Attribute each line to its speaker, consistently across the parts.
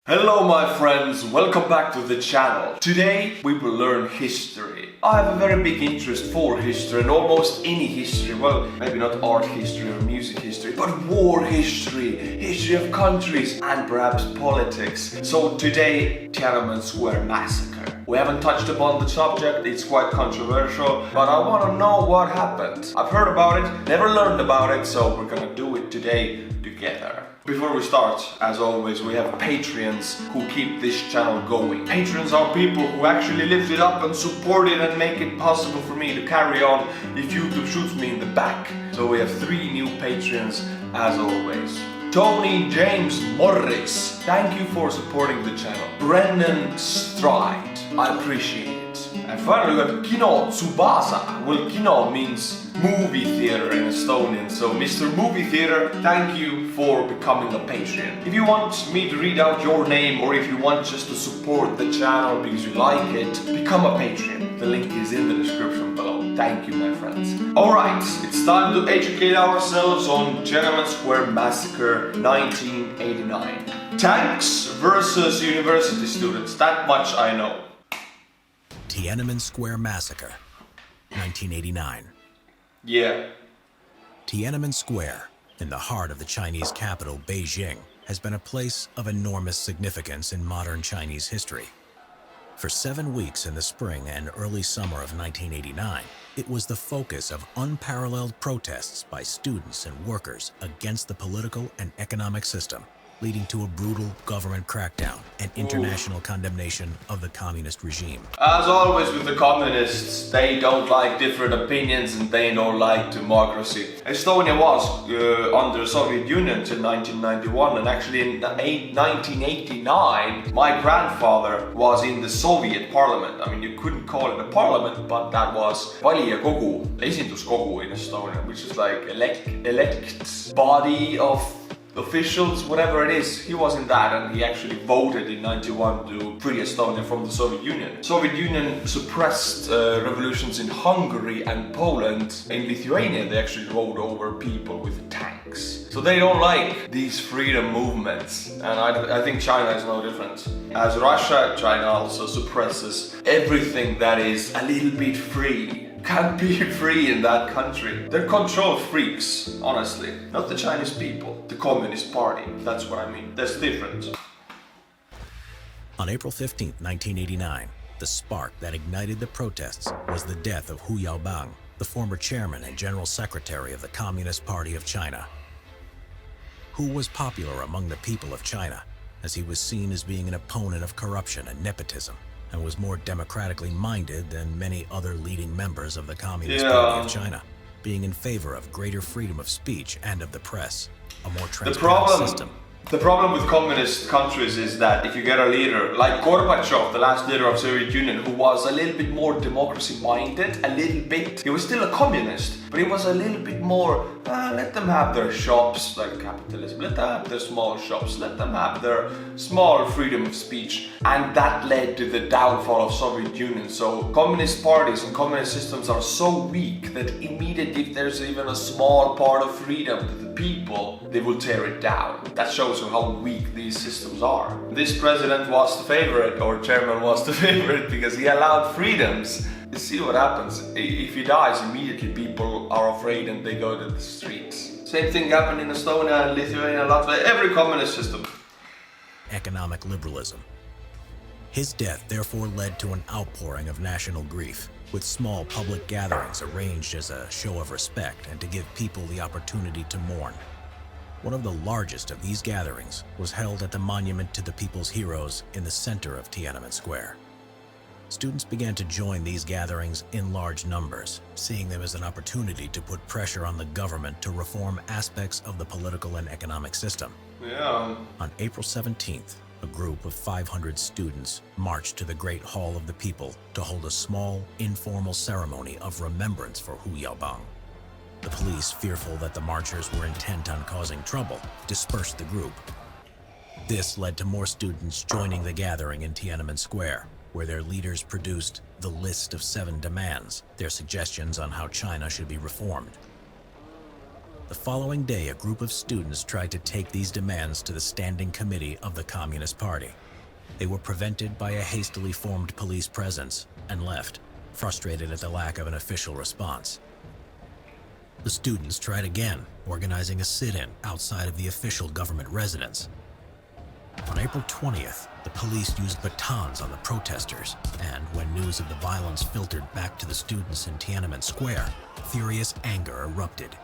Speaker 1: Hello my friends, welcome back to the channel. Today we will learn history. I have a very big interest for history and almost any history. Well, maybe not art history or music history, but war history, history of countries and perhaps politics. So today, Tiananmen Square massacre. We haven't touched upon the subject, it's quite controversial, but I want to know what happened. I've heard about it, never learned about it, so we're gonna do it today together. Before we start, as always, we have Patreons who keep this channel going. Patrons are people who actually lift it up and support it and make it possible for me to carry on if YouTube shoots me in the back. So we have 3 new Patreons, as always. Tony James Morris, thank you for supporting the channel. Brennan Stride, I appreciate it. And finally we have Kino Tsubasa. Well, Kino means movie theater in Estonian, so Mr. Movie Theater, thank you for becoming a Patreon. If you want me to read out your name or if you want just to support the channel because you like it, become a Patreon. The link is in the description below. Thank you, my friends. Alright, it's time to educate ourselves on Tiananmen Square Massacre 1989. Tanks versus university students, that much I know.
Speaker 2: Tiananmen Square Massacre, 1989.
Speaker 1: Yeah.
Speaker 2: Tiananmen Square, in the heart of the Chinese capital, Beijing, has been a place of enormous significance in modern Chinese history. For 7 weeks in the spring and early summer of 1989, it was the focus of unparalleled protests by students and workers against the political and economic system, leading to a brutal government crackdown and international condemnation of the communist regime.
Speaker 1: As always with the communists, they don't like different opinions and they don't like democracy. Estonia was under Soviet Union till 1991, and actually in 1989 my grandfather was in the Soviet parliament. I mean, you couldn't call it a parliament, but that was valijakogu, esinduskogu in Estonia, which is like elect body of officials, whatever it is. He was in that and he actually voted in 91 to free Estonia from the Soviet Union. Soviet Union suppressed revolutions in Hungary and Poland. In Lithuania they actually rode over people with tanks. So they don't like these freedom movements, and I think China is no different. As Russia, China also suppresses everything that is a little bit free. Can't be free in that country. They're control freaks, honestly. Not the Chinese people, the Communist Party. That's what I mean. That's different.
Speaker 2: On April 15, 1989, the spark that ignited the protests was the death of Hu Yaobang, the former chairman and general secretary of the Communist Party of China. Hu was popular among the people of China, as he was seen as being an opponent of corruption and nepotism, and was more democratically minded than many other leading members of the Communist Party of China, being in favor of greater freedom of speech and of the press, a more transparent system.
Speaker 1: The problem with communist countries is that if you get a leader like Gorbachev, the last leader of Soviet Union, who was a little bit more democracy-minded, a little bit, he was still a communist, but he was a little bit more, let them have their shops, like capitalism, let them have their small shops, let them have their small freedom of speech, and that led to the downfall of Soviet Union. So communist parties and communist systems are so weak that immediately if there's even a small part of freedom to the people, they will tear it down. That shows you how weak these systems are. This president was the favorite, or chairman was the favorite, because he allowed freedoms. You see what happens. If he dies, immediately people are afraid and they go to the streets. Same thing happened in Estonia, Lithuania, Latvia, every communist system.
Speaker 2: Economic liberalism. His death therefore led to an outpouring of national grief, with small public gatherings arranged as a show of respect and to give people the opportunity to mourn. One of the largest of these gatherings was held at the Monument to the People's Heroes in the center of Tiananmen Square. Students began to join these gatherings in large numbers, seeing them as an opportunity to put pressure on the government to reform aspects of the political and economic system.
Speaker 1: Yeah.
Speaker 2: On April 17th, a group of 500 students marched to the Great Hall of the People to hold a small, informal ceremony of remembrance for Hu Yaobang. The police, fearful that the marchers were intent on causing trouble, dispersed the group. This led to more students joining the gathering in Tiananmen Square, where their leaders produced the list of 7 demands, their suggestions on how China should be reformed. The following day, a group of students tried to take these demands to the Standing Committee of the Communist Party. They were prevented by a hastily formed police presence and left, frustrated at the lack of an official response. The students tried again, organizing a sit-in outside of the official government residence. On April 20th, the police used batons on the protesters, and when news of the violence filtered back to the students in Tiananmen Square, furious anger erupted.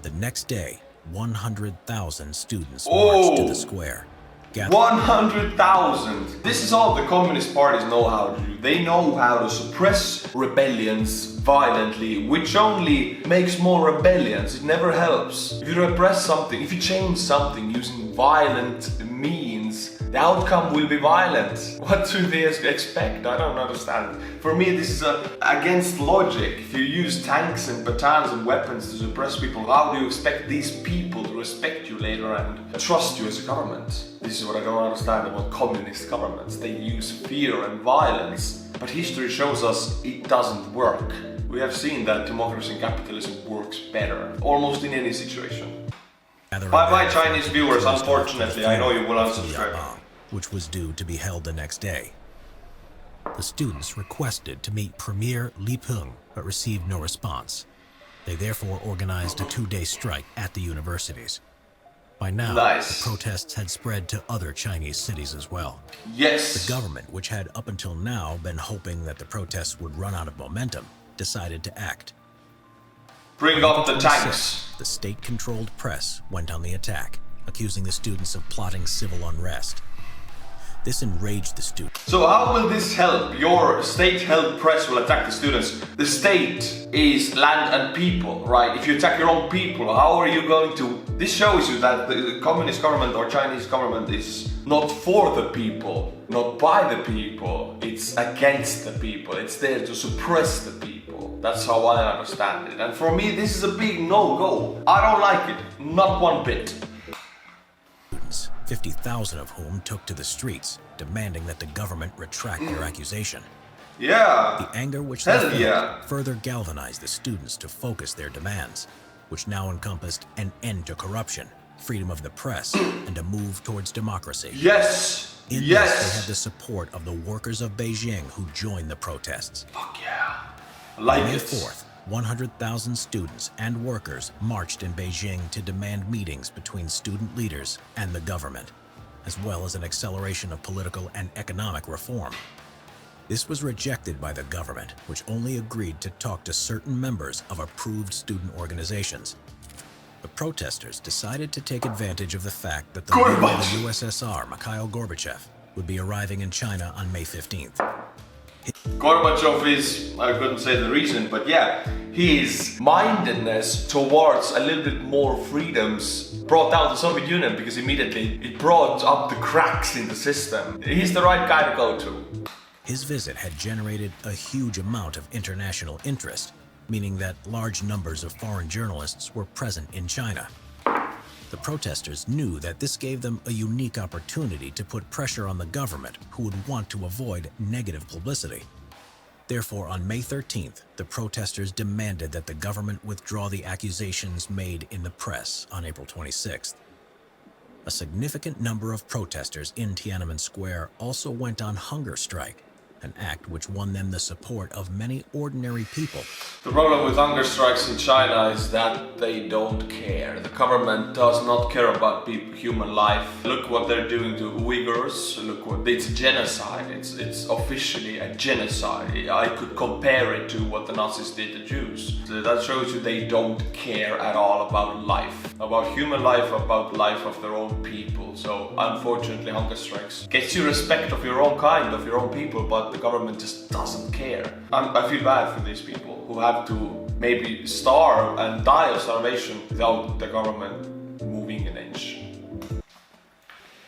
Speaker 2: The next day, 100,000 students marched to the square.
Speaker 1: 100,000! This is all the communist parties know how to do. They know how to suppress rebellions violently, which only makes more rebellions. It never helps. If you repress something, if you change something using violent means, the outcome will be violent. What do they expect? I don't understand. For me, this is against logic. If you use tanks and batons and weapons to suppress people, how do you expect these people to respect you later and trust you as a government? This is what I don't understand about communist governments. They use fear and violence, but history shows us it doesn't work. We have seen that democracy and capitalism works better, almost in any situation. Bye-bye Chinese viewers, unfortunately, I know you will unsubscribe.
Speaker 2: Which was due to be held the next day. The students requested to meet Premier Li Peng, but received no response. They therefore organized a 2-day strike at the universities. By now, the protests had spread to other Chinese cities as well.
Speaker 1: Yes!
Speaker 2: The government, which had up until now been hoping that the protests would run out of momentum, decided to act.
Speaker 1: Bring up the tanks!
Speaker 2: The state-controlled press went on the attack, accusing the students of plotting civil unrest. This enraged the students.
Speaker 1: So how will this help? Your state-held press will attack the students. The state is land and people, right? If you attack your own people, how are you going to... This shows you that the communist government or Chinese government is not for the people, not by the people. It's against the people. It's there to suppress the people. That's how I understand it. And for me, this is a big no-go. I don't like it. Not one bit.
Speaker 2: 50,000 of whom took to the streets, demanding that the government retract their accusation.
Speaker 1: Yeah.
Speaker 2: The anger which they felt further galvanized the students to focus their demands, which now encompassed an end to corruption, freedom of the press, and a move towards democracy.
Speaker 1: Yes!
Speaker 2: In this, they had the support of the workers of Beijing who joined the protests.
Speaker 1: Fuck yeah. I like
Speaker 2: May
Speaker 1: it.
Speaker 2: 4th, 100,000 students and workers marched in Beijing to demand meetings between student leaders and the government, as well as an acceleration of political and economic reform. This was rejected by the government, which only agreed to talk to certain members of approved student organizations. The protesters decided to take advantage of the fact that the leader of the USSR, Mikhail Gorbachev, would be arriving in China on May 15th.
Speaker 1: Gorbachev is, I couldn't say the reason, but yeah, his mindedness towards a little bit more freedoms brought down the Soviet Union because immediately it brought up the cracks in the system. He's the right guy to go to.
Speaker 2: His visit had generated a huge amount of international interest, meaning that large numbers of foreign journalists were present in China. The protesters knew that this gave them a unique opportunity to put pressure on the government, who would want to avoid negative publicity. Therefore, on May 13th, the protesters demanded that the government withdraw the accusations made in the press on April 26th. A significant number of protesters in Tiananmen Square also went on hunger strike, an act which won them the support of many ordinary people.
Speaker 1: The problem with hunger strikes in China is that they don't care. The government does not care about human life. Look what they're doing to Uyghurs. Look what it's genocide. It's officially a genocide. I could compare it to what the Nazis did to Jews. So that shows you they don't care at all about life, about human life, about life of their own people. So unfortunately, hunger strikes gets you respect of your own kind, of your own people, but the government just doesn't care. I feel bad for these people who have to maybe starve and die of starvation without the government moving an inch.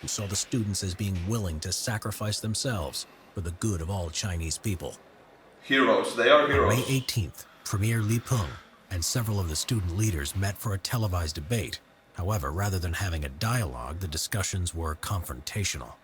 Speaker 2: Who saw the students as being willing to sacrifice themselves for the good of all Chinese people.
Speaker 1: Heroes, they are heroes.
Speaker 2: On May 18th, Premier Li Peng and several of the student leaders met for a televised debate. However, rather than having a dialogue, the discussions were confrontational.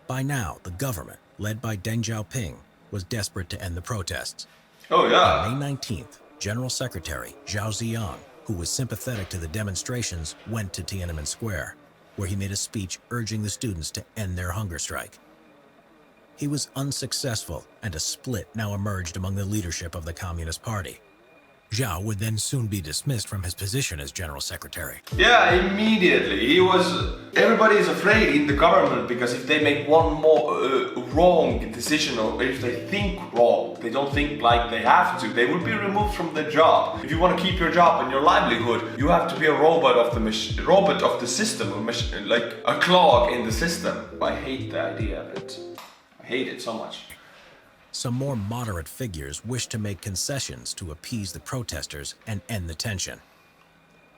Speaker 2: By now, the government, led by Deng Xiaoping, was desperate to end the protests.
Speaker 1: Oh yeah.
Speaker 2: On May 19th, General Secretary Zhao Ziyang, who was sympathetic to the demonstrations, went to Tiananmen Square, where he made a speech urging the students to end their hunger strike. He was unsuccessful, and a split now emerged among the leadership of the Communist Party. Zhao would then soon be dismissed from his position as General Secretary.
Speaker 1: Yeah, immediately. Everybody is afraid in the government because if they make one more wrong decision, or if they think wrong, they don't think like they have to, they will be removed from their job. If you want to keep your job and your livelihood, you have to be a robot of the system, like a clog in the system. I hate the idea of it. I hate it so much.
Speaker 2: Some more moderate figures wished to make concessions to appease the protesters and end the tension.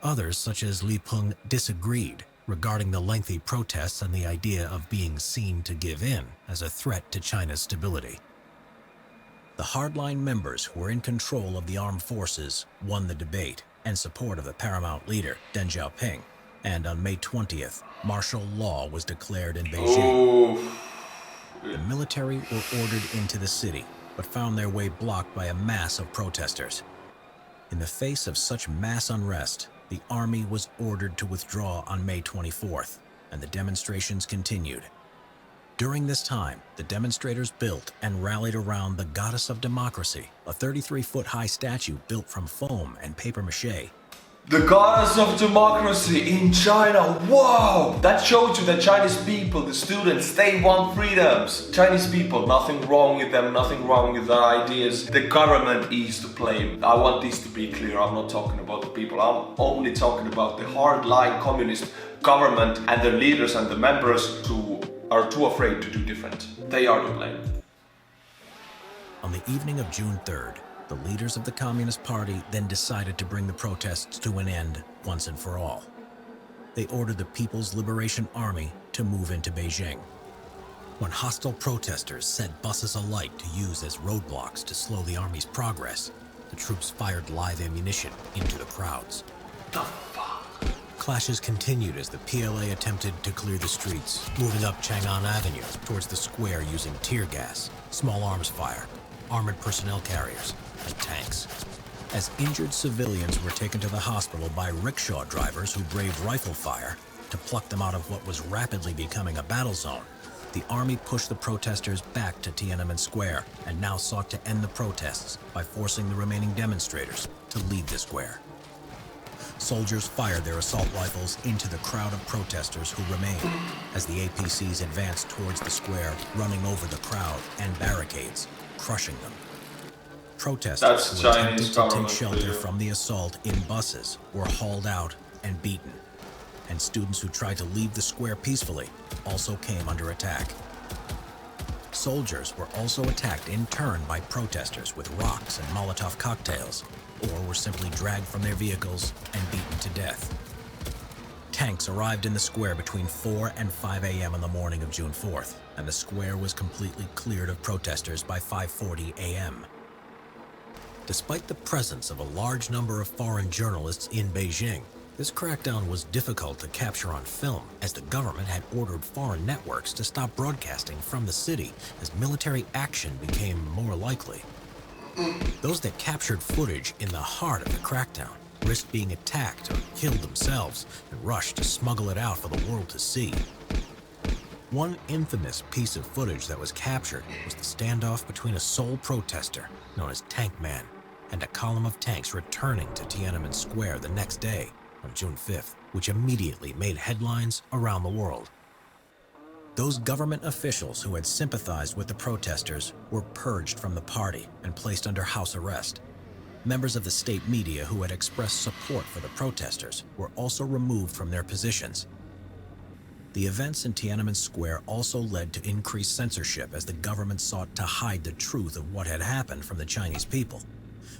Speaker 2: Others, such as Li Peng, disagreed regarding the lengthy protests and the idea of being seen to give in as a threat to China's stability. The hardline members who were in control of the armed forces won the debate in support of the paramount leader, Deng Xiaoping, and on May 20th, martial law was declared in Beijing. The military were ordered into the city, but found their way blocked by a mass of protesters. In the face of such mass unrest, the army was ordered to withdraw on May 24th, and the demonstrations continued. During this time, the demonstrators built and rallied around the Goddess of Democracy, a 33-foot-high statue built from foam and papier-mâché.
Speaker 1: The Goddess of Democracy in China. Wow! That shows you that Chinese people, the students, they want freedoms. Chinese people, nothing wrong with them, nothing wrong with their ideas. The government is to blame. I want this to be clear. I'm not talking about the people. I'm only talking about the hardline communist government and their leaders and the members who are too afraid to do different. They are to blame.
Speaker 2: On the evening of June 3rd, the leaders of the Communist Party then decided to bring the protests to an end once and for all. They ordered the People's Liberation Army to move into Beijing. When hostile protesters set buses alight to use as roadblocks to slow the army's progress, the troops fired live ammunition into the crowds.
Speaker 1: The fuck?
Speaker 2: Clashes continued as the PLA attempted to clear the streets, moving up Chang'an Avenue towards the square using tear gas, small arms fire, armored personnel carriers, and tanks. As injured civilians were taken to the hospital by rickshaw drivers who braved rifle fire to pluck them out of what was rapidly becoming a battle zone, the army pushed the protesters back to Tiananmen Square and now sought to end the protests by forcing the remaining demonstrators to leave the square. Soldiers fired their assault rifles into the crowd of protesters who remained as the APCs advanced towards the square, running over the crowd and barricades, crushing them. Protesters who attempted to take shelter from the assault in buses were hauled out and beaten, and students who tried to leave the square peacefully also came under attack. Soldiers were also attacked in turn by protesters with rocks and Molotov cocktails, or were simply dragged from their vehicles and beaten to death. Tanks arrived in the square between 4 and 5 a.m. on the morning of June 4th, and the square was completely cleared of protesters by 5:40 a.m. Despite the presence of a large number of foreign journalists in Beijing, this crackdown was difficult to capture on film, as the government had ordered foreign networks to stop broadcasting from the city as military action became more likely. Those that captured footage in the heart of the crackdown risked being attacked or killed themselves and rushed to smuggle it out for the world to see. One infamous piece of footage that was captured was the standoff between a sole protester, known as Tank Man, and a column of tanks returning to Tiananmen Square the next day, on June 5th, which immediately made headlines around the world. Those government officials who had sympathized with the protesters were purged from the party and placed under house arrest. Members of the state media who had expressed support for the protesters were also removed from their positions. The events in Tiananmen Square also led to increased censorship as the government sought to hide the truth of what had happened from the Chinese people.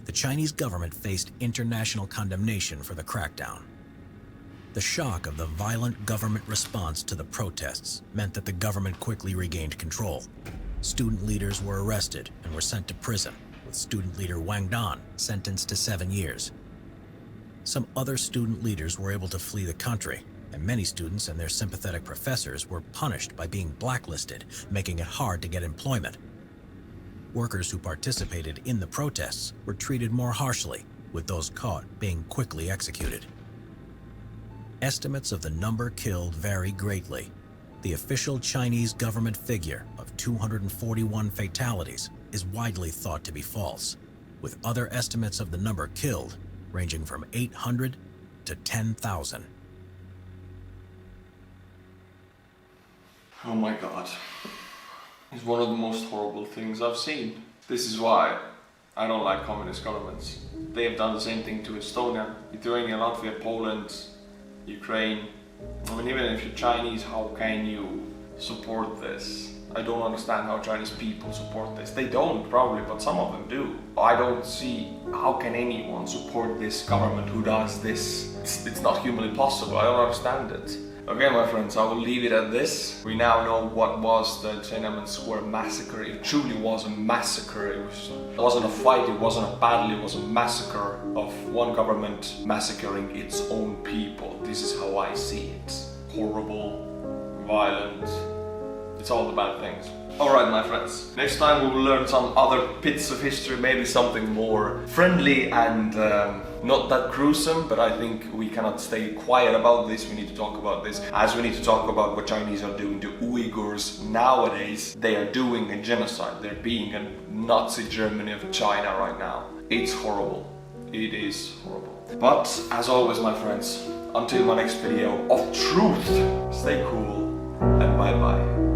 Speaker 2: The Chinese government faced international condemnation for the crackdown. The shock of the violent government response to the protests meant that the government quickly regained control. Student leaders were arrested and were sent to prison, with student leader Wang Dan sentenced to 7 years. Some other student leaders were able to flee the country, and many students and their sympathetic professors were punished by being blacklisted, making it hard to get employment. Workers who participated in the protests were treated more harshly, with those caught being quickly executed. Estimates of the number killed vary greatly. The official Chinese government figure of 241 fatalities is widely thought to be false, with other estimates of the number killed ranging from 800 to 10,000.
Speaker 1: Oh my god. It's one of the most horrible things I've seen. This is why I don't like communist governments. They have done the same thing to Estonia, Lithuania, Latvia, Poland, Ukraine. I mean, even if you're Chinese, how can you support this? I don't understand how Chinese people support this. They don't, probably, but some of them do. I don't see how can anyone support this government who does this. It's not humanly possible. I don't understand it. Okay, my friends, I will leave it at this. We now know what was the Tiananmen Square massacre. It truly was a massacre. It wasn't a fight, it wasn't a battle, it was a massacre of one government massacring its own people. This is how I see it. Horrible, violent, it's all the bad things. Alright, my friends, next time we will learn some other bits of history, maybe something more friendly and not that gruesome, but I think we cannot stay quiet about this. We need to talk about this, as we need to talk about what Chinese are doing to Uyghurs nowadays. They are doing a genocide. They're being a Nazi Germany of China right now. It's horrible. It is horrible. But as always, my friends, until my next video of truth, stay cool and bye bye.